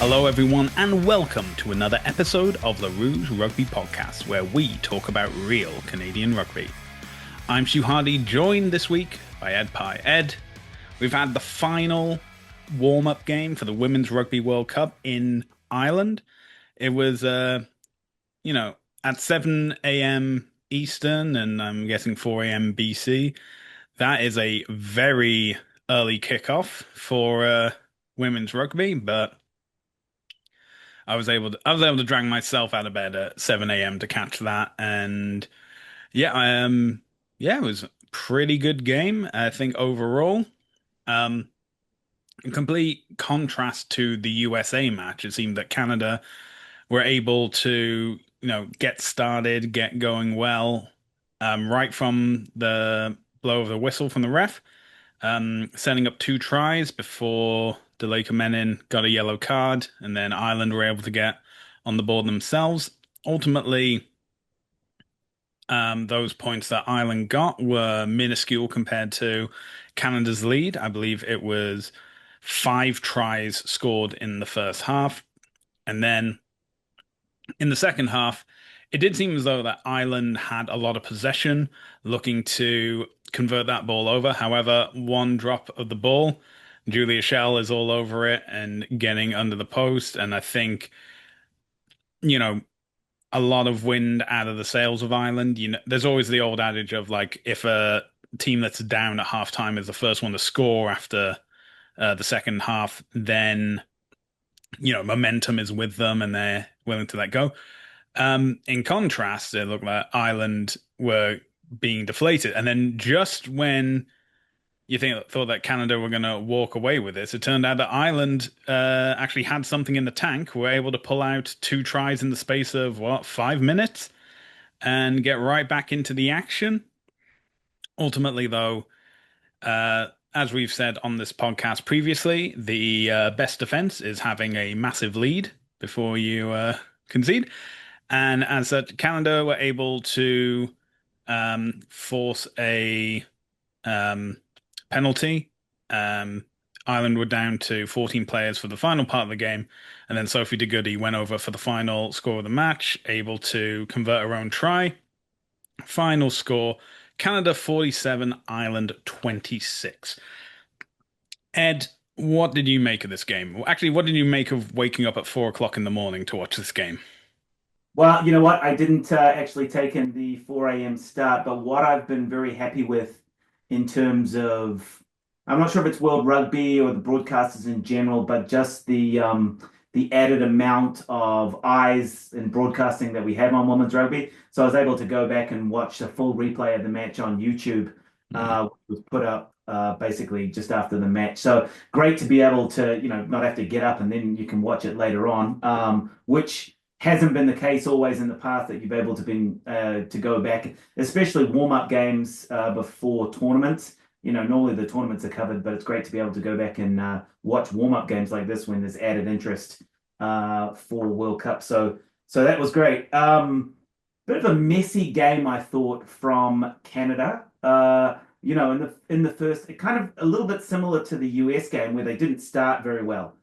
Hello, everyone, and welcome to another episode of the Rouge Rugby podcast, where we talk about real Canadian rugby. I'm Stu Hardy, joined this week by Ed Pye. Ed, we've had the final warm-up game for the Women's Rugby World Cup in Ireland. It was, at 7 a.m. Eastern, and I'm guessing 4 a.m. BC. That is a very early kickoff for women's rugby, but I was able to drag myself out of bed at 7 a.m. to catch that, and yeah, it was a pretty good game, I think overall. Um, in complete contrast to the USA match, it seemed that Canada were able to, get started, get going well, right from the blow of the whistle from the ref, setting up two tries before Delay Menin got a yellow card, and then Ireland were able to get on the board themselves. Ultimately, those points that Ireland got were minuscule compared to Canada's lead. I believe it was 5 tries scored in the first half. And then in the second half, it did seem as though that Ireland had a lot of possession, looking to convert that ball over. However, one drop of the ball, Julia Shell is all over it and getting under the post. And I think, you know, a lot of wind out of the sails of Ireland. There's always the old adage of like, if a team that's down at halftime is the first one to score after the second half, then, momentum is with them and they're willing to let go. In contrast, it looked like Ireland were being deflated. And then just when thought that Canada were going to walk away with this, it turned out that Ireland actually had something in the tank, were able to pull out 2 tries in the space of, 5 minutes and get right back into the action. Ultimately, though, as we've said on this podcast previously, the best defense is having a massive lead before you concede. And as such, Canada were able to force a penalty. Ireland were down to 14 players for the final part of the game, and then Sophie de Goody went over for the final score of the match, able to convert her own try. Final score: Canada 47, Ireland 26. Ed, what did you make of this game? Actually, what did you make of waking up at 4 o'clock in the morning to watch this game? Well, you know what? I didn't actually take in the 4 a.m. start, but what I've been very happy with in terms of, I'm not sure if it's World Rugby or the broadcasters in general, but just the added amount of eyes in broadcasting that we have on women's rugby. So I was able to go back and watch a full replay of the match on YouTube, Mhm. which was put up basically just after the match. So great to be able to, not have to get up and then you can watch it later on, which hasn't been the case always in the past that you've able to been to go back, especially warm-up games before tournaments. Normally the tournaments are covered, but it's great to be able to go back and watch warm-up games like this when there's added interest for World Cup. So that was great. Bit of a messy game, I thought, from Canada. In the first, it kind of a little bit similar to the US game where they didn't start very well.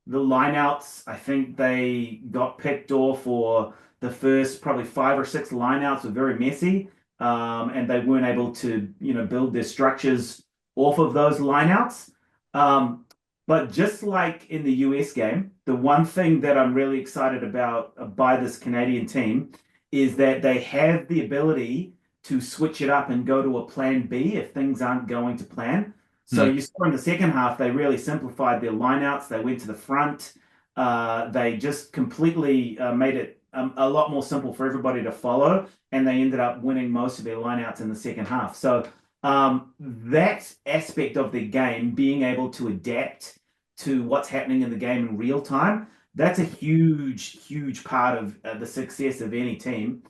The lineouts, I think they got picked off, or the first probably 5 or 6 lineouts were very messy, and they weren't able to, build their structures off of those lineouts. But just like in the US game, the one thing that I'm really excited about by this Canadian team is that they have the ability to switch it up and go to a plan B if things aren't going to plan. So Hmm. you saw in the second half, they really simplified their lineouts. They went to the front. They just completely made it a lot more simple for everybody to follow, and they ended up winning most of their lineouts in the second half. So that aspect of the game, being able to adapt to what's happening in the game in real time, that's a huge, huge part of the success of any team.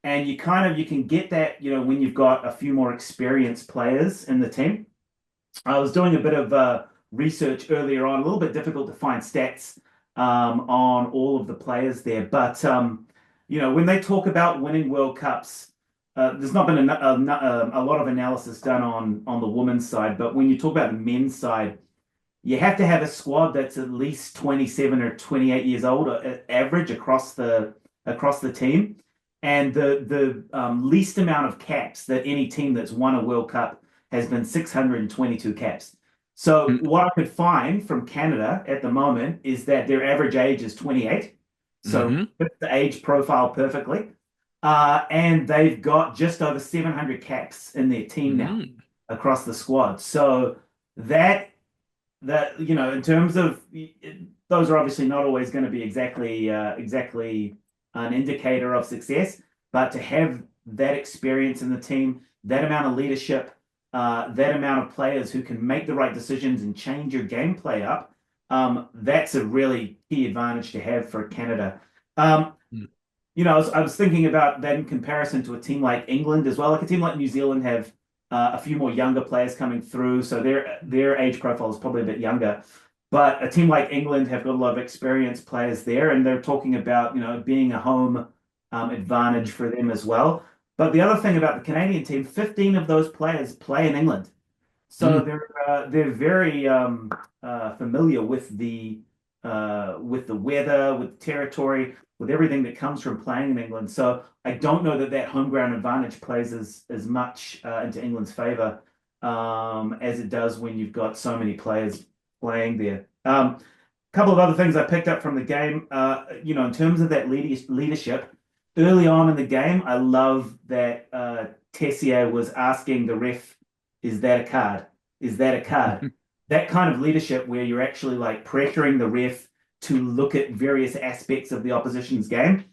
And you can get that, when you've got a few more experienced players in the team. I was doing a bit of research earlier on, a little bit difficult to find stats on all of the players there. But, when they talk about winning World Cups, there's not been a lot of analysis done on the women's side. But when you talk about the men's side, you have to have a squad that's at least 27 or 28 years old, average across the team. And the least amount of caps that any team that's won a World Cup has been 622 caps. So what I could find from Canada at the moment is that their average age is 28. So Mm-hmm. fits the age profile perfectly. And they've got just over 700 caps in their team now Mm-hmm. across the squad. So that in terms of those are obviously not always going to be exactly an indicator of success, but to have that experience in the team, that amount of leadership, that amount of players who can make the right decisions and change your gameplay up, that's a really key advantage to have for Canada. Um, I was thinking about that in comparison to a team like England as well. Like a team like New Zealand have a few more younger players coming through, so their age profile is probably a bit younger. But a team like England have got a lot of experienced players there, and they're talking about being a home advantage for them as well. But the other thing about the Canadian team, 15 of those players play in England. So Mm-hmm. they're very familiar with the weather, with territory, with everything that comes from playing in England. So I don't know that that home ground advantage plays as much into England's favour as it does when you've got so many players playing there. Couple of other things I picked up from the game. In terms of that leadership, early on in the game, I love that Tessier was asking the ref, "Is that a card? Is that a card?" That kind of leadership where you're actually like pressuring the ref to look at various aspects of the opposition's game.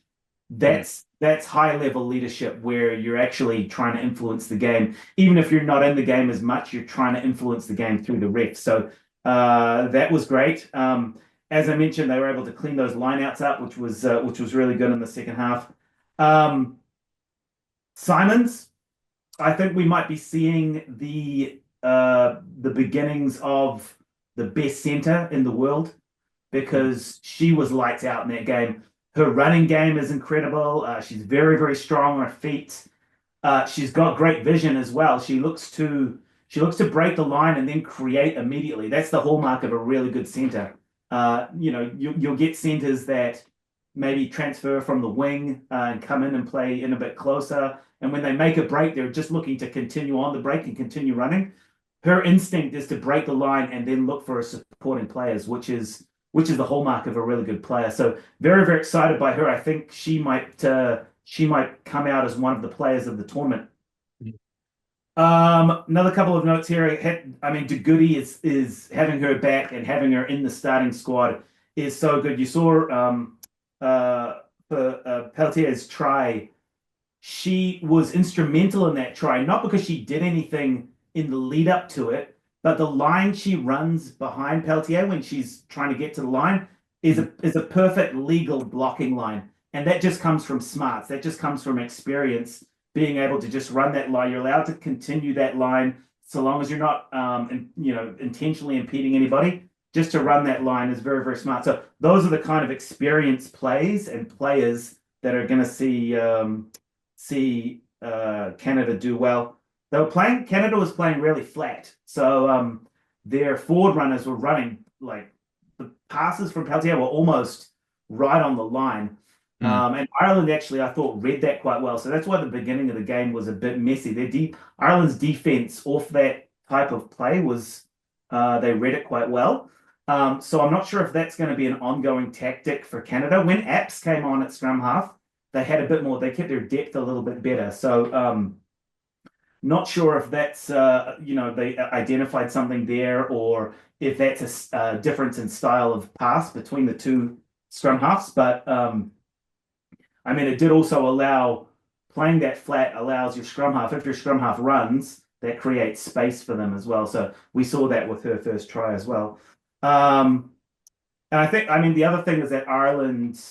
That's high level leadership where you're actually trying to influence the game. Even if you're not in the game as much, you're trying to influence the game through the ref. So that was great. As I mentioned, they were able to clean those lineouts up, which was really good in the second half. Um, Simons, I think we might be seeing the beginnings of the best center in the world because she was lights out in that game. Her running game is incredible. She's very, very strong on her feet. She's got great vision as well. She looks to break the line and then create immediately. That's the hallmark of a really good center. You'll get centers that maybe transfer from the wing and come in and play in a bit closer. And when they make a break, they're just looking to continue on the break and continue running. Her instinct is to break the line and then look for supporting players, which is the hallmark of a really good player. So very, very excited by her. I think she might come out as one of the players of the tournament. Another couple of notes here. I mean, De Goody is having her back and having her in the starting squad is so good. You saw for Peltier's try, she was instrumental in that try, not because she did anything in the lead up to it, but the line she runs behind Peltier when she's trying to get to the line is a perfect legal blocking line. And that just comes from smarts. That just comes from experience, being able to just run that line. You're allowed to continue that line so long as you're not intentionally impeding anybody. Just to run that line is very, very smart. So those are the kind of experience plays and players that are going to see Canada do well. Canada was playing really flat. So their forward runners were running like the passes from Peltier were almost right on the line. Mm-hmm. And Ireland actually, I thought, read that quite well. So that's why the beginning of the game was a bit messy. Ireland's defense off that type of play was they read it quite well. So I'm not sure if that's going to be an ongoing tactic for Canada. When Apps came on at scrum half, they had a bit more. They kept their depth a little bit better. So not sure if that's they identified something there or if that's a difference in style of pass between the two scrum halves. But I mean, it did also allow playing that flat allows your scrum half, if your scrum half runs, that creates space for them as well. So we saw that with her first try as well. Um, and I mean, the other thing is that Ireland,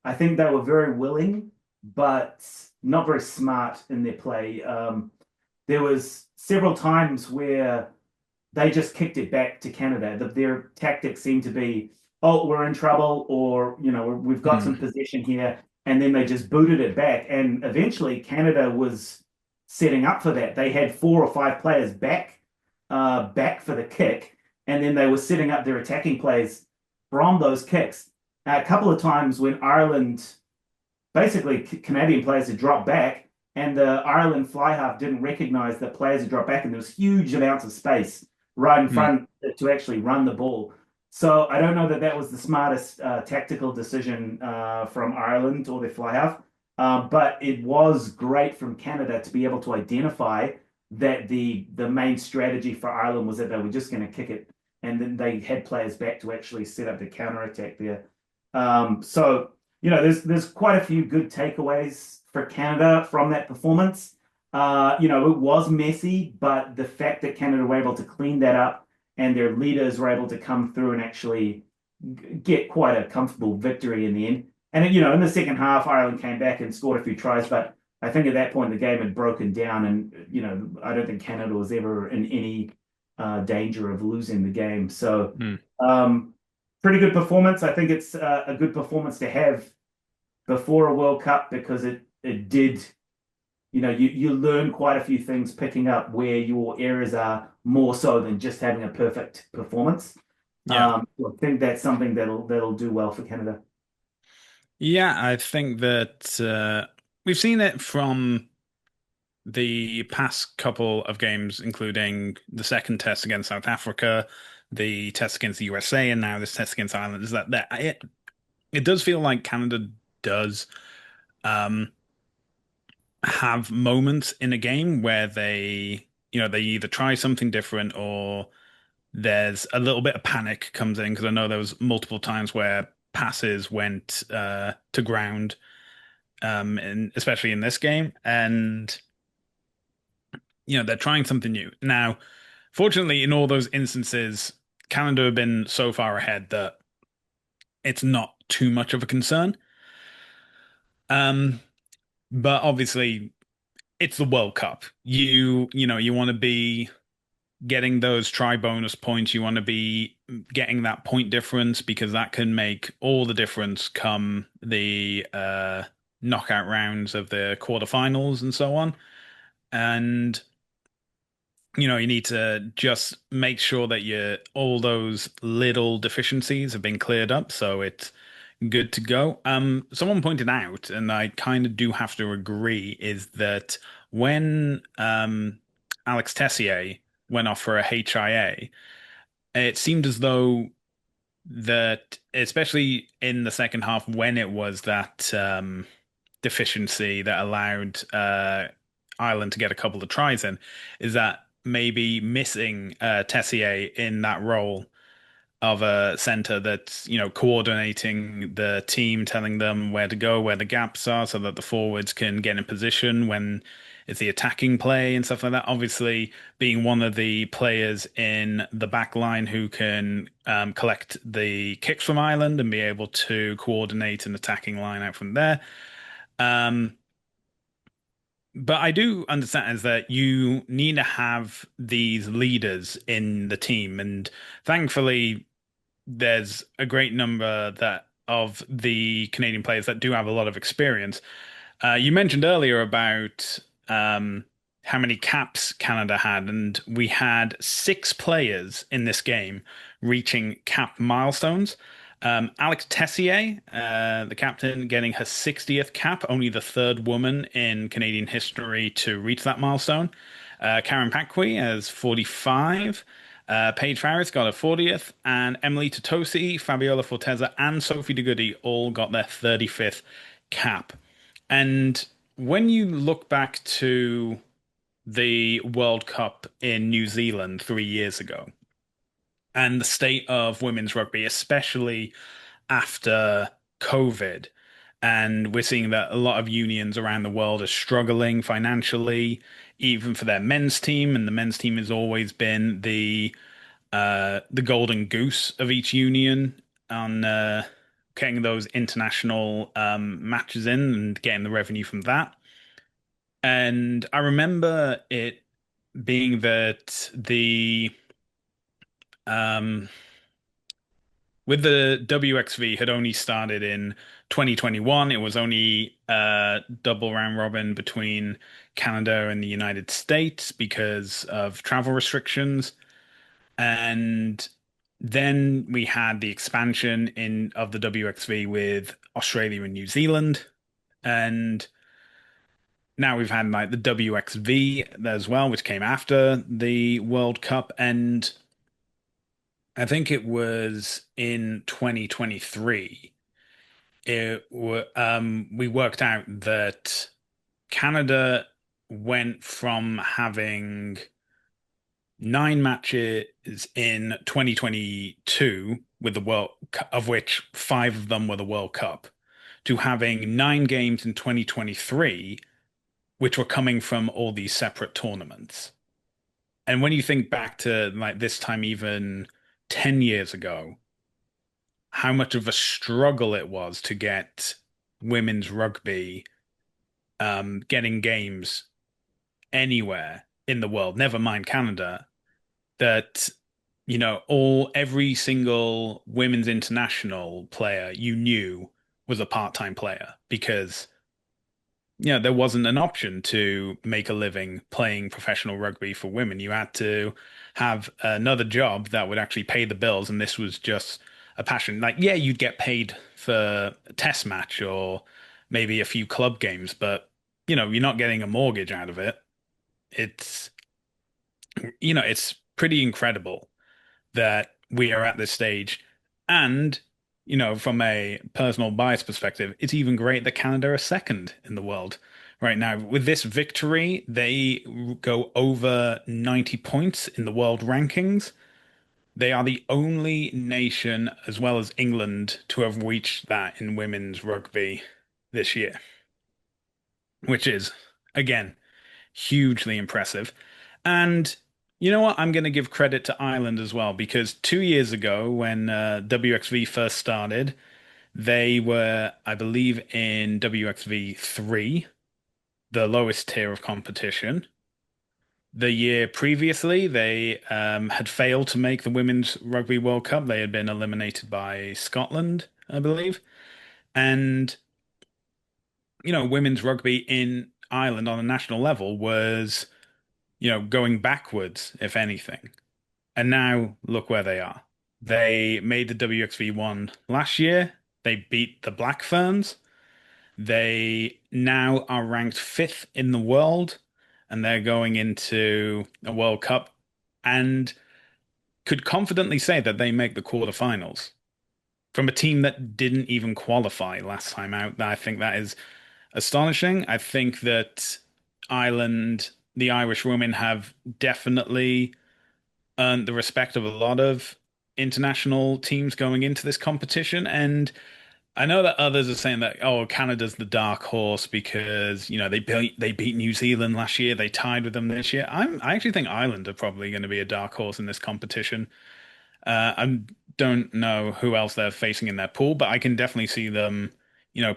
I think they were very willing, but not very smart in their play. There was several times where they just kicked it back to Canada. Their tactics seemed to be, oh, we're in trouble, or we've got some possession here, and then they just booted it back. And eventually, Canada was setting up for that. They had 4 or 5 players back for the kick, and then they were setting up their attacking plays from those kicks. A couple of times when Ireland, basically Canadian players had dropped back, and the Ireland fly half didn't recognize that players had dropped back, and there was huge amounts of space right in Hmm. front to actually run the ball. So I don't know that that was the smartest tactical decision from Ireland or their fly half, but it was great from Canada to be able to identify that the main strategy for Ireland was that they were just going to kick it, and then they had players back to actually set up the counter attack there. So there's quite a few good takeaways for Canada from that performance. It was messy, but the fact that Canada were able to clean that up and their leaders were able to come through and actually get quite a comfortable victory in the end. And in the second half, Ireland came back and scored a few tries, but I think at that point the game had broken down, and I don't think Canada was ever in any danger of losing the game. So. Hmm. Um, Pretty good performance. I think it's a good performance to have before a World Cup because it did, you learn quite a few things picking up where your errors are more so than just having a perfect performance. Yeah. I think that's something that'll do well for Canada. Yeah, I think that we've seen it from the past couple of games, including the second test against South Africa, the test against the USA, and now this test against Ireland, is that it does feel like Canada does um, have moments in a game where they either try something different or there's a little bit of panic comes in because I know there was multiple times where passes went to ground, and especially in this game, and they're trying something new. Now, fortunately, in all those instances, Canada have been so far ahead that it's not too much of a concern. Um, but obviously, it's the World Cup. You want to be getting those try bonus points. You want to be getting that point difference because that can make all the difference come the knockout rounds of the quarterfinals and so on. And you need to just make sure that all those little deficiencies have been cleared up, so it's good to go. Someone pointed out, and I kind of do have to agree, is that when Alex Tessier went off for a HIA, it seemed as though that, especially in the second half, when it was that deficiency that allowed Ireland to get a couple of tries in, is that maybe missing Tessier in that role of a center that's, coordinating the team, telling them where to go, where the gaps are, so that the forwards can get in position when it's the attacking play and stuff like that. Obviously, being one of the players in the back line who can collect the kicks from Ireland and be able to coordinate an attacking line out from there. Um, but I do understand is that you need to have these leaders in the team, and thankfully, there's a great number that of the Canadian players that do have a lot of experience. You mentioned earlier about how many caps Canada had, and we had six players in this game reaching cap milestones. Alex Tessier, the captain, getting her 60th cap, only the third woman in Canadian history to reach that milestone. Karen Paquet has 45. Paige Farris got her 40th, and Emily Totosi, Fabiola Forteza, and Sophie de Goody all got their 35th cap. And when you look back to the World Cup in New Zealand 3 years ago and the state of women's rugby, especially after COVID, and we're seeing that a lot of unions around the world are struggling financially, even for their men's team, and the men's team has always been the golden goose of each union on getting those international matches in and getting the revenue from that. And I remember it being that um, with the WXV had only started in 2021. It was only a double round robin between Canada and the United States because of travel restrictions. And Then we had the expansion in of the WXV with Australia and New Zealand, and now we've had like the WXV as well, which came after the World Cup, and I think it was in 2023. We worked out that Canada went from having 9 matches in 2022 with the World, of which 5 of them were the World Cup, to having 9 games in 2023, which were coming from all these separate tournaments. And when you think back to like this time, even 10 years ago, how much of a struggle it was to get women's rugby getting games anywhere in the world, never mind Canada, that every single women's international player you knew was a part-time player because there wasn't an option to make a living playing professional rugby for women. You had to have another job that would actually pay the bills, and this was just a passion. Like, yeah, you'd get paid for a test match or maybe a few club games, but you're not getting a mortgage out of it. It's it's pretty incredible that we are at this stage. And, from a personal bias perspective, it's even great that Canada are second in the world right now. With this victory, they go over 90 points in the world rankings. They are the only nation, as well as England, to have reached that in women's rugby this year, which is, again, hugely impressive. And you know what? I'm going to give credit to Ireland as well because 2 years ago, when WXV first started, they were, I believe, in WXV 3, the lowest tier of competition. The year previously, they had failed to make the Women's Rugby World Cup. They had been eliminated by Scotland, I believe. And, women's rugby in Ireland on a national level was, going backwards, if anything. And now look where they are. They made the WXV1 last year. They beat the Black Ferns. They now are ranked fifth in the world, and they're going into a World Cup and could confidently say that they make the quarterfinals from a team that didn't even qualify last time out. I think that is astonishing. I think that Ireland, the Irish women, have definitely earned the respect of a lot of international teams going into this competition. And I know that others are saying that, oh, Canada's the dark horse because, they beat New Zealand last year, they tied with them this year. I actually think Ireland are probably going to be a dark horse in this competition. I don't know who else they're facing in their pool, but I can definitely see them,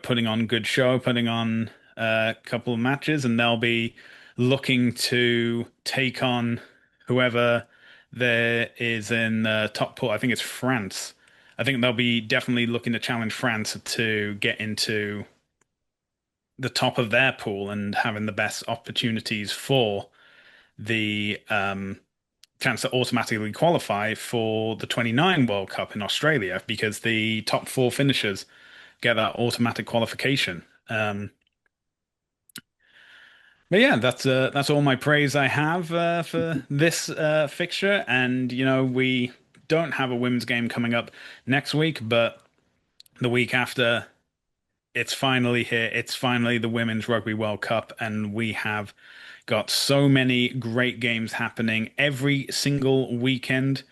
putting on good show, putting on a couple of matches, and they'll be looking to take on whoever there is in the top pool. I think it's France. I think they'll be definitely looking to challenge France to get into the top of their pool and having the best opportunities for the chance to automatically qualify for the 29 World Cup in Australia because the top 4 finishers get that automatic qualification. But yeah, that's all my praise I have for this fixture. And we don't have a women's game coming up next week, but the week after, it's finally here. It's finally the Women's Rugby World Cup, and we have got so many great games happening every single weekend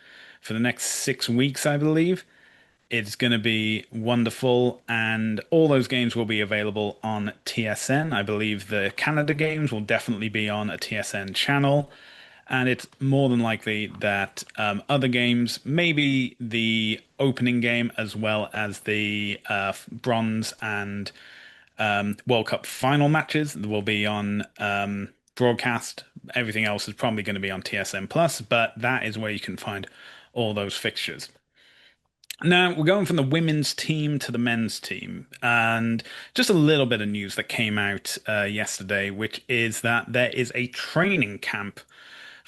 for the next 6 weeks, I believe. It's going to be wonderful, and all those games will be available on TSN. I believe the Canada games will definitely be on a TSN channel, and it's more than likely that other games, maybe the opening game as well as the bronze and World Cup final matches, will be on broadcast. Everything else is probably going to be on TSN Plus, but that is where you can find all those fixtures. Now, we're going from the women's team to the men's team, and just a little bit of news that came out yesterday, which is that there is a training camp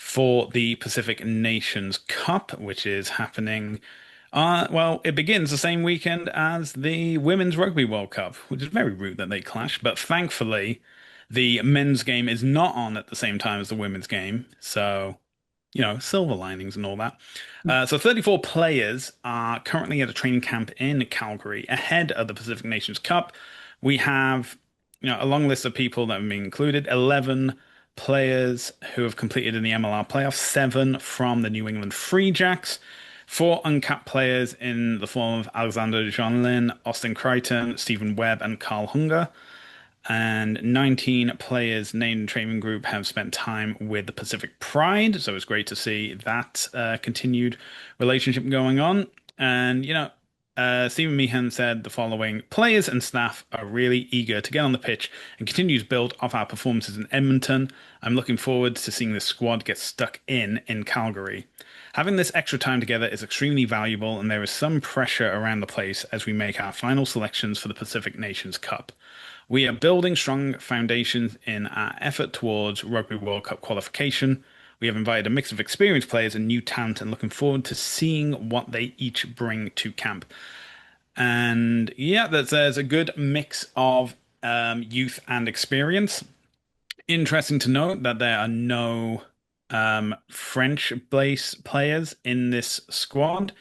for the Pacific Nations Cup, which is happening. Well, it begins the same weekend as the Women's Rugby World Cup, which is very rude that they clash. But thankfully, the men's game is not on at the same time as the women's game. So, silver linings and all that. So 34 players are currently at a training camp in Calgary ahead of the Pacific Nations Cup. We have, a long list of people that have been included. 11 players who have completed in the MLR playoffs, seven from the New England Free Jacks, four uncapped players in the form of Alexander Jeanlin, Austin Crichton, Stephen Webb, and Carl Hunger, and 19 players named in training group have spent time with the Pacific Pride. So it's great to see that continued relationship going on. And, Stephen Meehan said the following: players and staff are really eager to get on the pitch and continue to build off our performances in Edmonton. I'm looking forward to seeing this squad get stuck in Calgary. Having this extra time together is extremely valuable, and there is some pressure around the place as we make our final selections for the Pacific Nations Cup. We are building strong foundations in our effort towards Rugby World Cup qualification. We have invited a mix of experienced players and new talent and looking forward to seeing what they each bring to camp. And yeah, there's a good mix of youth and experience. Interesting to note that there are no French-based players in this squad,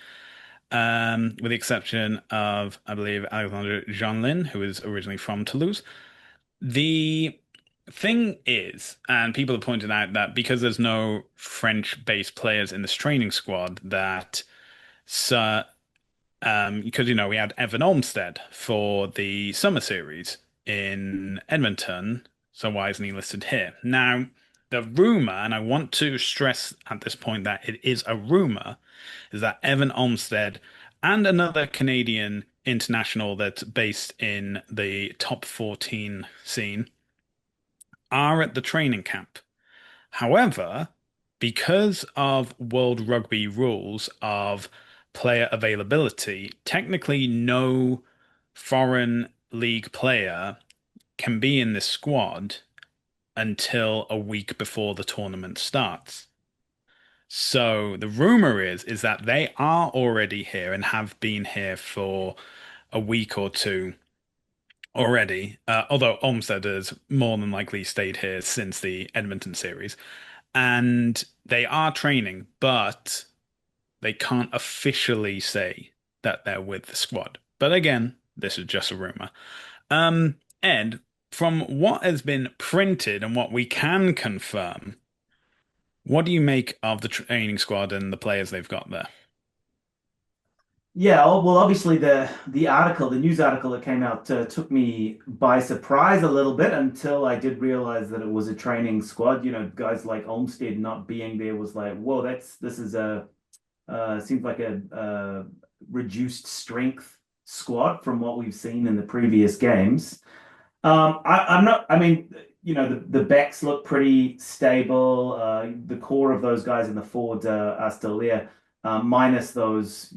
with the exception of, I believe, Alexandre Jeanlin, who is originally from Toulouse. The thing is, and people have pointed out that because there's no French-based players in this training squad, that so, because we had Evan Olmsted for the summer series in Edmonton, so why isn't he listed here? Now, the rumor, and I want to stress at this point that it is a rumor, is that Evan Olmsted and another Canadian international that's based in the top 14 scene are at the training camp. However, because of World Rugby rules of player availability, technically no foreign league player can be in this squad until a week before the tournament starts. So the rumor is that they are already here and have been here for a week or two already. Although Olmsted has more than likely stayed here since the Edmonton series, and they are training, but they can't officially say that they're with the squad. But again, this is just a rumor. Ed, from what has been printed and what we can confirm, what do you make of the training squad and the players they've got there? Yeah, well, obviously the news article that came out took me by surprise a little bit until I did realize that it was a training squad. You know, guys like Olmsted not being there was like, whoa, this is a seems like a reduced strength squad from what we've seen in the previous games. I'm not. I mean, the backs look pretty stable. The core of those guys in the forwards are still there, minus those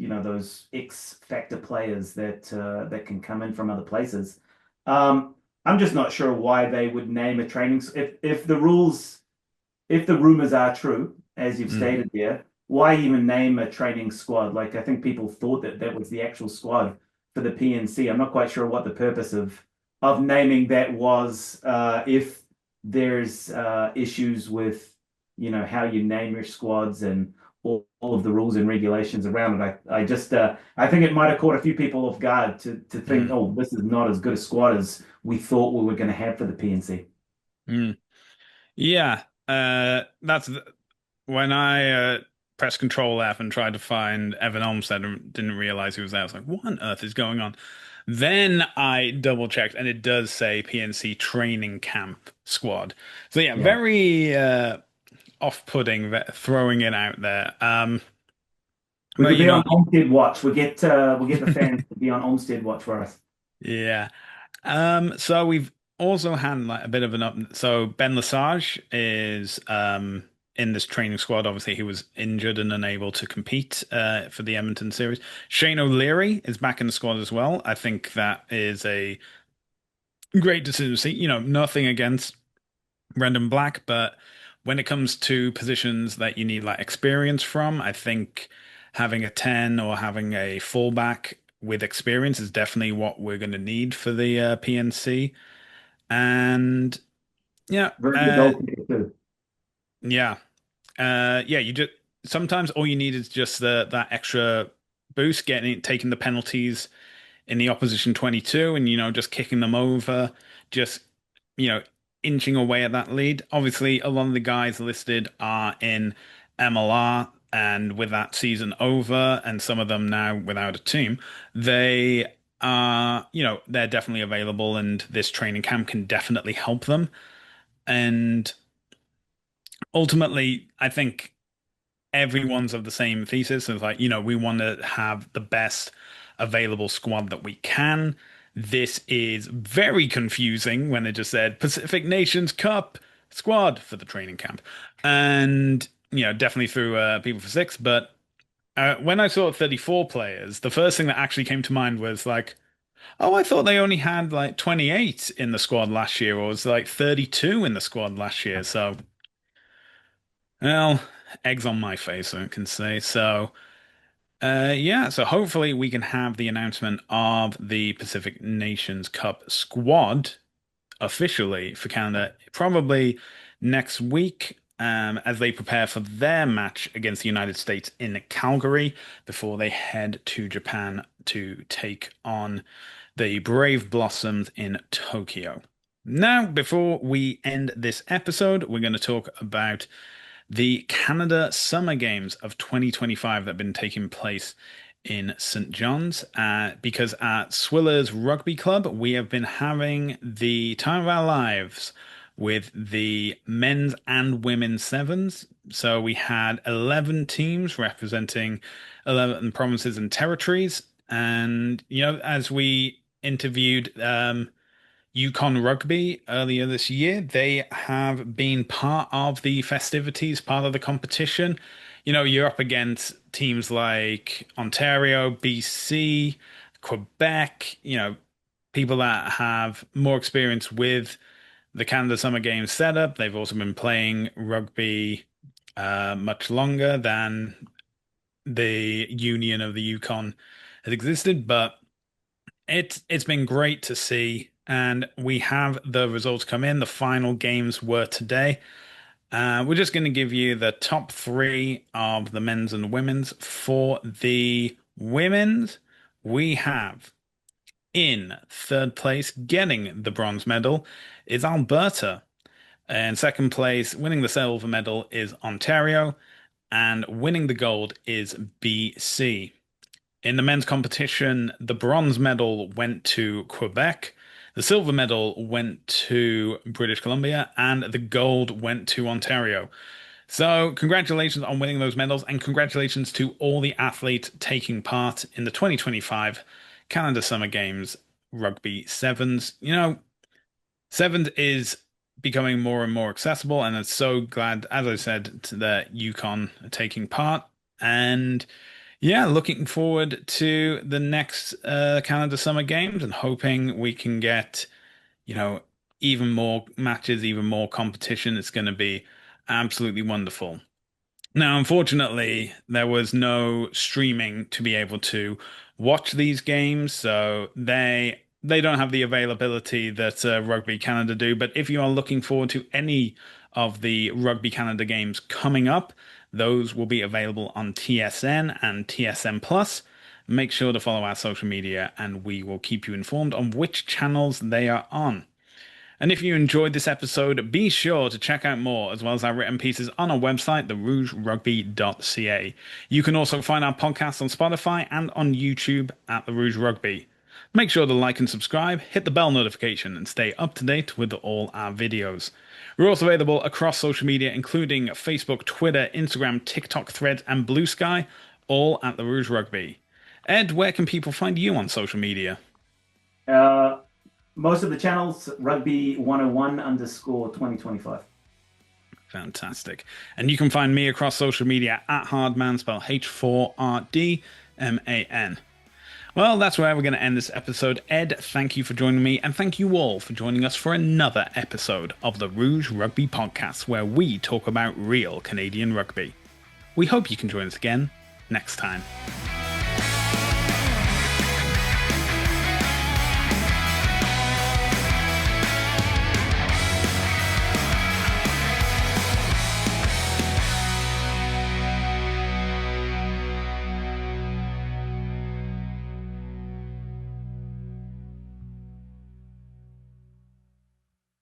X factor players that can come in from other places. I'm just not sure why they would name a training. If the rumors are true, as you've Mm, stated there, why even name a training squad? Like I think people thought that that was the actual squad for the PNC. I'm not quite sure what the purpose of naming that was. If there's issues with how you name your squads and all of the rules and regulations around it, I think it might have caught a few people off guard to think, mm, oh, this is not as good a squad as we thought we were going to have for the PNC. mm. Yeah, that's when I pressed Control F and tried to find Evan Olmsted and didn't realize he was there. I was like, what on earth is going on? Then I double checked, and it does say PNC Training Camp Squad. So yeah, Yeah. very off-putting throwing it out there. We But could be on Olmsted watch. We get the fans to be on Olmsted watch for us. yeah. So we've also had like a bit of an up. So Ben Lesage is in this training squad. Obviously, he was injured and unable to compete for the Edmonton series. Shane O'Leary is back in the squad as well. I think that is a great decision to see. Nothing against Brendan Black, but when it comes to positions that you need like experience from, I think having a 10 or having a fullback with experience is definitely what we're going to need for the PNC. And yeah, Very good goal kicker too. yeah, yeah. You just sometimes all you need is just that extra boost, getting taking the penalties in the opposition 22 and just kicking them over, just you know inching away at that lead. Obviously, a lot of the guys listed are in MLR, and with that season over and some of them now without a team, they are, they're definitely available, and this training camp can definitely help them. And ultimately, I think everyone's of the same thesis. It's like, we want to have the best available squad that we can. This is very confusing when it just said Pacific Nations Cup squad for the training camp. And, definitely threw people for six. But when I saw 34 players, the first thing that actually came to mind was like, oh, I thought they only had like 28 in the squad last year, or it was like 32 in the squad last year. So, well, eggs on my face, I can say. So, yeah, so hopefully we can have the announcement of the Pacific Nations Cup squad officially for Canada probably next week, as they prepare for their match against the United States in Calgary before they head to Japan to take on the Brave Blossoms in Tokyo. Now, before we end this episode, we're going to talk about the Canada Summer Games of 2025 that have been taking place in St. John's. Because at Swillers Rugby Club, we have been having the time of our lives with the men's and women's sevens. So we had 11 teams representing 11 provinces and territories. And, as we interviewed Yukon Rugby earlier this year. They have been part of the festivities, part of the competition. You're up against teams like Ontario, BC, Quebec, people that have more experience with the Canada Summer Games setup. They've also been playing rugby much longer than the Union of the Yukon has existed, but it's been great to see, and we have the results come in. The final games were today. We're just going to give you the top three of the men's and women's. For the women's, we have in third place, getting the bronze medal, is Alberta. And second place, winning the silver medal, is Ontario. And winning the gold is BC. In the men's competition, the bronze medal went to Quebec, the silver medal went to British Columbia, and the gold went to Ontario. So, congratulations on winning those medals, and congratulations to all the athletes taking part in the 2025 Canada Summer Games Rugby Sevens. Sevens is becoming more and more accessible, and I'm so glad, as I said, that Yukon are taking part. And yeah, looking forward to the next Canada Summer Games and hoping we can get, you know, even more matches, even more competition. It's going to be absolutely wonderful. Now, unfortunately, there was no streaming to be able to watch these games, so they don't have the availability that Rugby Canada do. But if you are looking forward to any of the Rugby Canada games coming up, those will be available on TSN and TSN Plus. Make sure to follow our social media, and we will keep you informed on which channels they are on. And if you enjoyed this episode, be sure to check out more, as well as our written pieces on our website, therougerugby.ca. You can also find our podcast on Spotify and on YouTube at The Rouge Rugby. Make sure to like and subscribe, hit the bell notification, and stay up to date with all our videos. We're also available across social media, including Facebook, Twitter, Instagram, TikTok, Threads, and Blue Sky, all at The Rouge Rugby. Ed, where can people find you on social media? Uh, Most of the channels, rugby 101 underscore 2025. Fantastic. And you can find me across social media at Hardman, spelled H4RDMAN. Well, that's where we're going to end this episode. Ed, thank you for joining me, and thank you all for joining us for another episode of the Rouge Rugby podcast, where we talk about real Canadian rugby. We hope you can join us again next time.